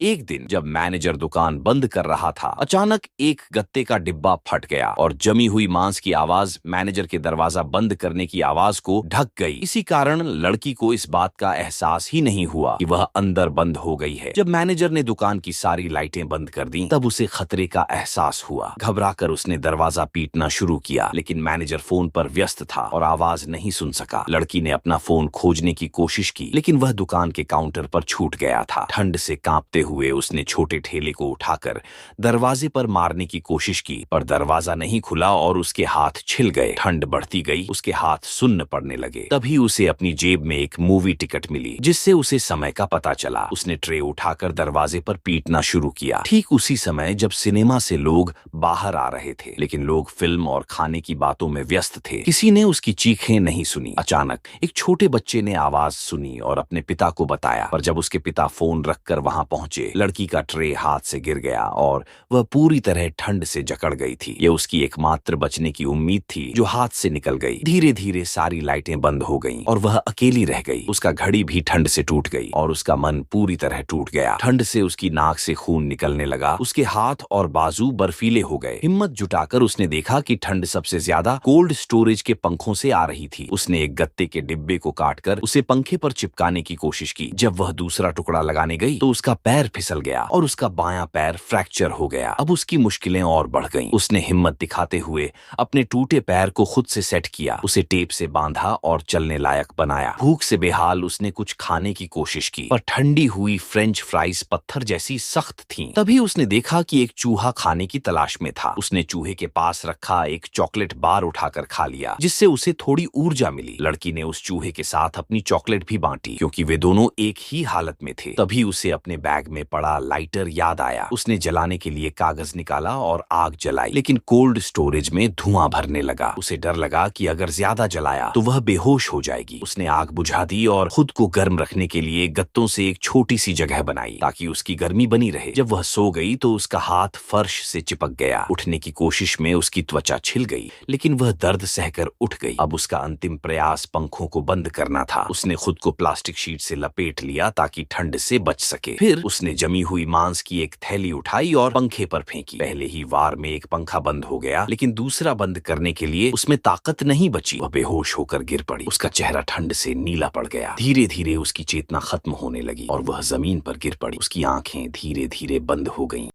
एक दिन जब मैनेजर दुकान बंद कर रहा था, अचानक एक गत्ते का डिब्बा फट गया और जमी हुई मांस की आवाज मैनेजर के दरवाजा बंद करने की आवाज को ढक गई। इसी कारण लड़की को इस बात का एहसास ही नहीं हुआ कि वह अंदर बंद हो गई है। जब मैनेजर ने दुकान की सारी लाइटें बंद कर दी, तब उसे खतरे का एहसास हुआ। घबराकर उसने दरवाजा पीटना शुरू किया, लेकिन मैनेजर फोन पर व्यस्त था और आवाज नहीं सुन सका। लड़की ने अपना फोन खोजने की कोशिश की, लेकिन वह दुकान के काउंटर पर छूट गया था। ठंड से कांपते हुए उसने छोटे ठेले को उठाकर दरवाजे पर मारने की कोशिश की, पर दरवाजा नहीं खुला और उसके हाथ छिल गए। ठंड बढ़ती गई, उसके हाथ सुन्न पड़ने लगे। तभी उसे अपनी जेब में एक मूवी टिकट मिली, जिससे उसे समय का पता चला। उसने ट्रे उठाकर दरवाजे पर पीटना शुरू किया। ठीक उसी समय जब सिनेमा से लोग बाहर आ रहे थे, लेकिन लोग फिल्म और खाने की बातों में व्यस्त थे। किसी ने उसकी चीखें नहीं सुनी। अचानक एक छोटे बच्चे ने आवाज सुनी और अपने पिता को बताया, पर जब उसके पिता फोन रखकर वहां पहुंचे, लड़की का ट्रे हाथ से गिर गया और वह पूरी तरह ठंड से जकड़ गई थी। यह उसकी एकमात्र बचने की उम्मीद थी, जो हाथ से निकल गई। धीरे धीरे सारी लाइटें बंद हो गईं और वह अकेली रह गई। उसका घड़ी भी ठंड से टूट गई और उसका मन पूरी तरह टूट गया। ठंड से उसकी नाक से खून निकलने लगा। उसके हाथ और बाजू बर्फीले हो गए। हिम्मत जुटाकर उसने देखा कि ठंड सबसे ज्यादा कोल्ड स्टोरेज के पंखों से आ रही थी। उसने एक गत्ते के डिब्बे को काटकर उसे पंखे पर चिपकाने की कोशिश की। जब वह दूसरा टुकड़ा लगाने गई, तो उसका पैर फिसल गया और उसका बायां पैर फ्रैक्चर हो गया। अब उसकी मुश्किलें और बढ़ गईं। उसने हिम्मत दिखाते हुए अपने टूटे पैर को खुद से सेट किया, उसे टेप से बांधा और चलने लायक बनाया। भूख से बेहाल उसने कुछ खाने की कोशिश की, पर ठंडी हुई फ्रेंच फ्राइज पत्थर जैसी सख्त थीं। तभी उसने देखा कि एक चूहा खाने की तलाश में था। उसने चूहे के पास रखा एक चॉकलेट बार उठाकर खा लिया, जिससे उसे थोड़ी ऊर्जा मिली। लड़की ने उस चूहे के साथ अपनी चॉकलेट भी बांटी, क्योंकि वे दोनों एक ही हालत में थे। तभी उसे अपने बैग में पड़ा लाइटर याद आया। उसने जलाने के लिए कागज निकाला और आग जलाई, लेकिन कोल्ड स्टोरेज में धुआं भरने लगा। उसे डर लगा कि अगर ज्यादा जलाया तो वह बेहोश हो जाएगी। उसने आग बुझा दी और खुद को गर्म रखने के लिए गत्तों से एक छोटी सी जगह बनाई, ताकि उसकी गर्मी बनी रहे। जब वह सो गई तो उसका हाथ फर्श से चिपक गया। उठने की कोशिश में उसकी त्वचा छिल गई, लेकिन वह दर्द सहकर उठ गई। अब उसका अंतिम प्रयास पंखों को बंद करना था। उसने खुद को प्लास्टिक शीट से लपेट लिया ताकि ठंड से बच सके। फिर उसने जमी हुई मांस की एक थैली उठाई और पंखे पर फेंकी। पहले ही वार में एक पंखा बंद हो गया, लेकिन दूसरा बंद करने के लिए उसमें ताकत नहीं बची। वह बेहोश होकर गिर पड़ी। उसका चेहरा ठंड से नीला पड़ गया। धीरे धीरे उसकी चेतना खत्म होने लगी और वह जमीन पर गिर पड़ी। उसकी आंखें धीरे धीरे बंद हो गईं।